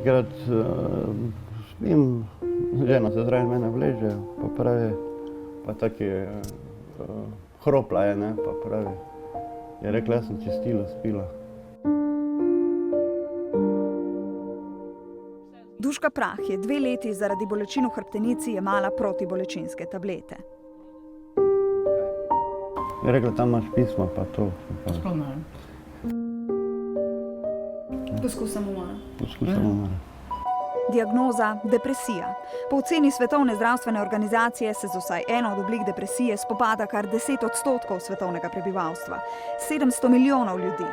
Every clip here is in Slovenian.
Enkrat spim, žena se zraven mene vleže, pa pravi, pa taki hropla je, ne, pa pravi, je rekla, jaz sem čistila, spila. Duška Prah je 2 leti zaradi bolečin v hrbtenici jemala protibolečinske tablete. Je rekla, tam imaš pismo, pa to. Poskusamo malo. Poskusamo malo. Diagnoza depresija. Po oceni Svetovne zdravstvene organizacije se z vsaj eno od oblik depresije spopada kar 10% svetovnega prebivalstva. 700 milijonov ljudi.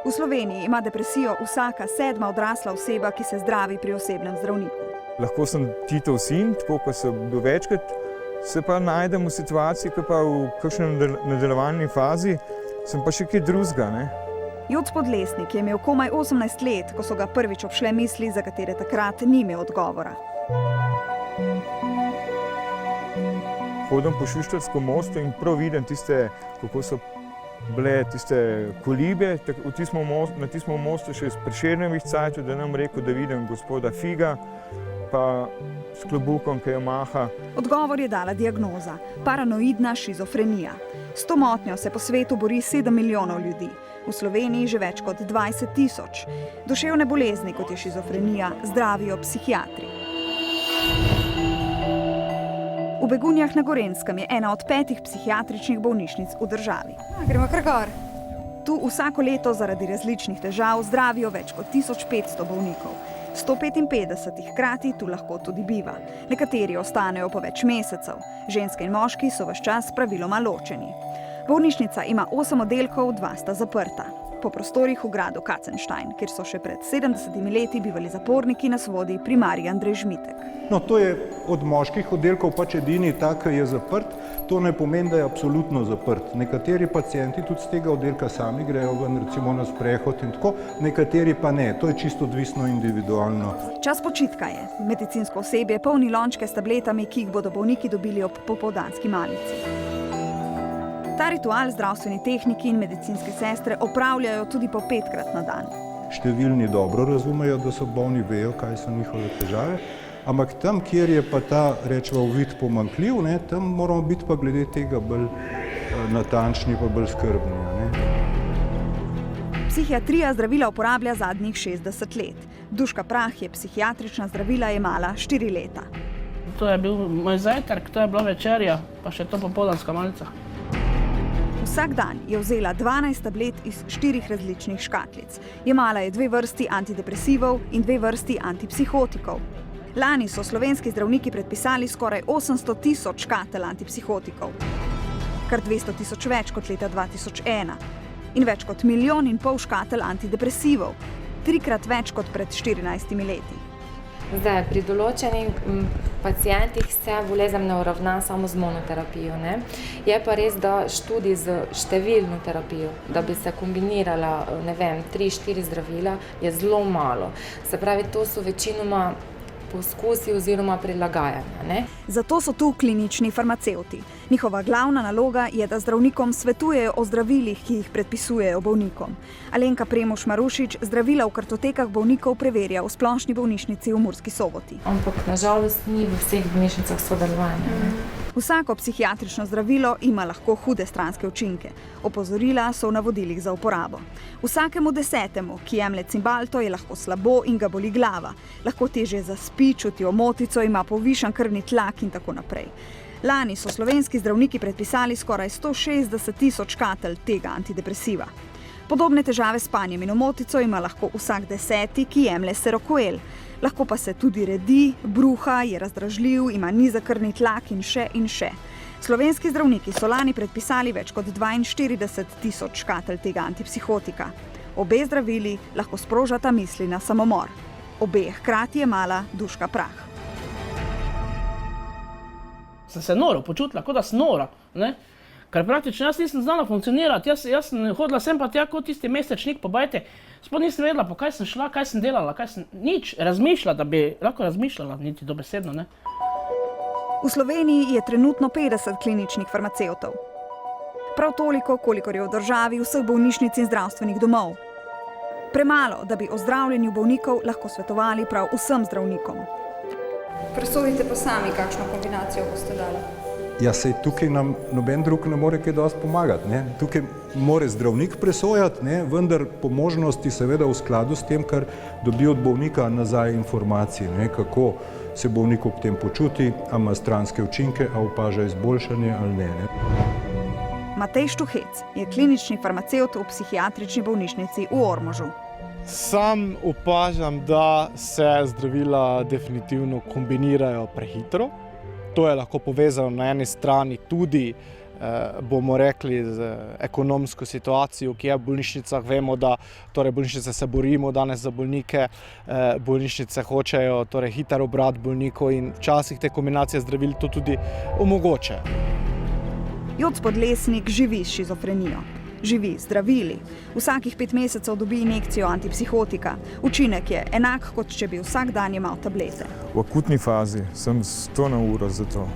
V Sloveniji ima depresijo vsaka 7. odrasla oseba, ki se zdravi pri osebnem zdravniku. Lahko sem Titov sin, tako pa sem bil večkrat, se pa najdem v situaciji, ko pa v kakšnem nadaljevalni fazi sem pa še kaj drugega, ne. Joc Podlesnik je imel komaj 18 let, ko so ga prvič obšle misli, za katere takrat ni imel odgovora. Hodim po Šuštarskem mostu in prav vidim tiste, kako so bile tiste kolibe na tistem mostu še iz Prešernovih cajtov, da nam rekel, da vidim gospoda Figa, pa s klobukom, ki jo maha. Odgovor je dala diagnoza – paranoidna šizofrenija. S to motnjo se po svetu bori 7 milijonov ljudi. V Sloveniji že več kot 20 000. Duševne bolezni, kot je šizofrenija, zdravijo psihiatri. V Begunjah na Gorenjskem je ena od 5 psihiatričnih bolnišnic v državi. Gremo kar gor. Tu vsako leto zaradi različnih težav zdravijo več kot 1500 bolnikov. 155 hkrati tu lahko tudi biva. Nekateri ostanejo po več mesecev. Ženske in moški so ves čas praviloma ločeni. Bolnišnica ima 8 oddelkov, 2 sta zaprta. Po prostorih v gradu Kacenstein, kjer so še pred 70 leti bivali zaporniki, nas vodi primarij Andrej Žmitek. No, to je od moških oddelkov pač edini tak je zaprt. To ne pomeni, da je absolutno zaprt. Nekateri pacienti tudi z tega oddelka sami grejo ven, recimo na sprehod in tako, nekateri pa ne. To je čisto odvisno individualno. Čas počitka je. Medicinsko osebje polni lončke s tabletami, ki jih bodo bolniki dobili ob popoldanski malici. Ta ritual zdravstveni tehniki in medicinske sestre opravljajo tudi po 5-krat na dan. Številni dobro razumejo, da so bolni, vejo, kaj so njihove težave, ampak tam, kjer je pa ta, rečemo, uvid pomanjkljiv, ne, tam moramo biti pa glede tega bolj natančni pa bolj skrbni. Ne. Psihiatrija zdravila uporablja zadnjih 60 let. Duška Prah je psihiatrična zdravila jemala 4 leta. To je bil moj zajtrk, to je bila večerja, pa še to popoldanska malica. Vsak dan je vzela 12 tablet iz 4 različnih škatlic. Jemala je 2 vrsti antidepresivov in 2 vrsti antipsihotikov. Lani so slovenski zdravniki predpisali skoraj 800 000 škatel antipsihotikov. Kar 200 000 več kot leta 2001. In več kot 1,5 milijona škatel antidepresivov. 3-krat več kot pred 14 leti. Zdaj, pri določenih pacientih se bolezen ne uravna samo z monoterapijo, ne. Je pa res, da študij z številno terapijo, da bi se kombinirala, ne vem, 3-4 zdravila, je zelo malo. Se pravi, to so večinoma poskusi oziroma prilagajanja, ne. Zato so tu klinični farmacevti. Njihova glavna naloga je, da zdravnikom svetujejo o zdravilih, ki jih predpisujejo bolnikom. Alenka Premuš Marušič zdravila v kartotekah bolnikov preverja v splošni bolnišnici v Murski Soboti. Ampak nažalost ni v vseh bolnišnicah sodelovanja, ne. Vsako psihiatrično zdravilo ima lahko hude stranske učinke. Opozorila so v navodilih za uporabo. Vsakemu 10., ki jemlje Cymbalto, je lahko slabo in ga boli glava. Lahko težje zaspi, čuti omotico, ima povišan krvni tlak in tako naprej. Lani so slovenski zdravniki predpisali skoraj 160 000 škatel tega antidepresiva. Podobne težave s spanjem in omotico ima lahko vsak 10., ki jemlje Seroquel. Lahko pa se tudi redi, bruha, je razdražljiv, ima nizek krvni tlak in še in še. Slovenski zdravniki so lani predpisali več kot 42 000 škatel tega antipsihotika. Obe zdravili lahko sprožata misli na samomor. Obe hkrati jemala Duška Prah. Sem se noro počutila, kot da sem nora, ne? Ker praktično jaz nisem znala funkcionirati, jaz sem hodila sem pa tja kot tisti mesečnik po bajte, sploh nisem vedela, po kaj sem šla, kaj sem delala, nič razmišljala, da bi lahko razmišljala, niti dobesedno, ne. V Sloveniji je trenutno 50 kliničnih farmacevtov. Prav toliko, kolikor je v državi vseh bolnišnic in zdravstvenih domov. Premalo, da bi o zdravljenju bolnikov lahko svetovali prav vsem zdravnikom. Presodite pa sami, kakšno kombinacijo boste dali. Ja, sej tukaj nam noben drug ne more kaj dosti pomagati, ne. Tukaj more zdravnik presojati, ne, vendar po možnosti seveda v skladu s tem, kar dobi od bolnika nazaj informacije, ne, kako se bolnik ob tem počuti, a ima stranske učinke, a opaža izboljšanje ali ne. Matej Štuhec je klinični farmacevt v psihiatrični bolnišnici v Ormožu. Sam opažam, da se zdravila definitivno kombinirajo prehitro. To je lahko povezano na eni strani tudi, bomo rekli, z ekonomsko situacijo, ki je v bolnišnicah. Vemo, da bolnišnice se borimo danes za bolnike, bolnišnice hočejo hiter obrat bolnikov in včasih te kombinacije zdravil to tudi omogočajo. Joc Podlesnik živi s šizofrenijo. Živi z zdravili. Vsakih 5 mesecev dobi injekcijo antipsihotika. Učinek je enak, kot če bi vsak dan jemal tablete. V akutni fazi sem 100 na uro za to,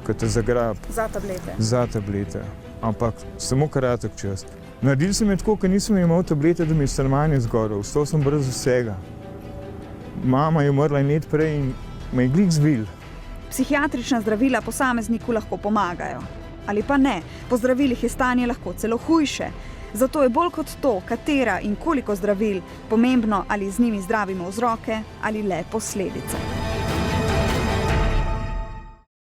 ko te zagrab. Za tablete? Za tablete. Ampak samo kratek čas. Naredili sem je tako, ker nisem imel tablete, da mi je srmanje zgorel. Ostal sem brez vsega. Mama je umrla in let prej in me je glih zvil. Psihiatrična zdravila posamezniku lahko pomagajo. Ali pa ne, po zdravilih je stanje lahko celo hujše. Zato je bolj kot to, katera in koliko zdravil, pomembno, ali z njimi zdravimo vzroke ali le posledice.